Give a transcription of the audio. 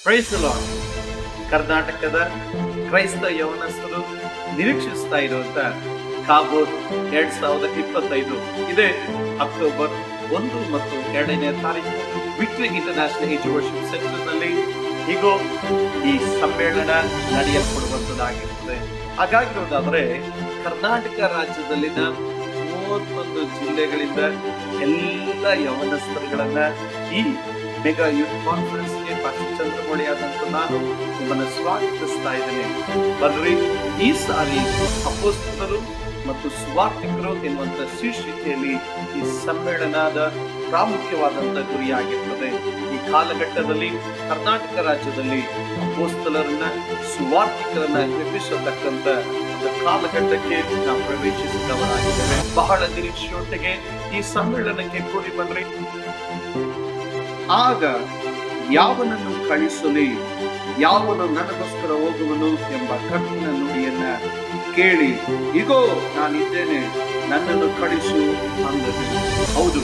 Price the lord. ಕರ್ನಾಟಕದ ಕ್ರೈಸ್ತ ಯೌವನಸ್ಥರು ನಿರೀಕ್ಷಿಸ್ತಾ ಇರುವಂತ ಕಾಬೋರ್ 2025 ಇದೇ ಅಕ್ಟೋಬರ್ 1 ಮತ್ತು 2ನೇ ತಾರೀಕು victory international age worship centre ನಲ್ಲಿ ಹೀಗೋ ಈ ಸಮ್ಮೇಳನ ನಡೆಯಲ್ಪಡುವಂತದ್ದಾಗಿರುತ್ತದೆ. ಹಾಗಾಗಿರೋದಾದ್ರೆ ಕರ್ನಾಟಕ ರಾಜ್ಯದಲ್ಲಿನ 31 ಜಿಲ್ಲೆಗಳಿಂದ ಎಲ್ಲ ಯೌವನಸ್ಥರುಗಳನ್ನ ಈ ಮೆಗಾ ಯೂತ್ ಕಾನ್ಫರೆನ್ಸ್ಗೆ ಪಾಸ್ಟರ್ ಚಂದ್ರಮೌಳಿ ಆದಂತ ನಾನು ನಿಮ್ಮನ್ನು ಸ್ವಾಗತಿಸ್ತಾ ಇದ್ದೇನೆ. ಬರ್ರಿ, ಈ ಸಾರಿ ಅಪೊಸ್ತಲರು ಮತ್ತು ಸುವಾರ್ತಿಕರು ಎನ್ನುವಂತ ಶೀರ್ಷಿಕೆಯಲ್ಲಿ ಈ ಸಮ್ಮೇಳನದ ಪ್ರಾಮುಖ್ಯವಾದಂತ ಗುರಿಯಾಗಿರ್ತದೆ. ಈ ಕಾಲಘಟ್ಟದಲ್ಲಿ ಕರ್ನಾಟಕ ರಾಜ್ಯದಲ್ಲಿ ಅಪೊಸ್ತಲರನ್ನ ಸುವಾರ್ತಿಕರನ್ನ ಎಬ್ಬಿಸತಕ್ಕಂತ ಕಾಲಘಟ್ಟಕ್ಕೆ ನಾವು ಪ್ರವೇಶಿಸಿದವರಾಗಿದ್ದೇವೆ. ಬಹಳ ನಿರೀಕ್ಷೆಯೊಟ್ಟಿಗೆ ಈ ಸಮ್ಮೇಳನಕ್ಕೆ ಕೂಡಿ ಬನ್ರಿ. ಆಗ ಯಾವನನ್ನು ಕಳಿಸಲಿ, ಯಾವನು ನನಗೋಸ್ಕರ ಹೋಗುವನು ಎಂಬ ಕರ್ತನ ನುಡಿಯನ್ನ ಕೇಳಿ, ಇಗೋ ನಾನಿದ್ದೇನೆ, ನನ್ನನ್ನು ಕಳಿಸು ಅಂದನು. ಹೌದು,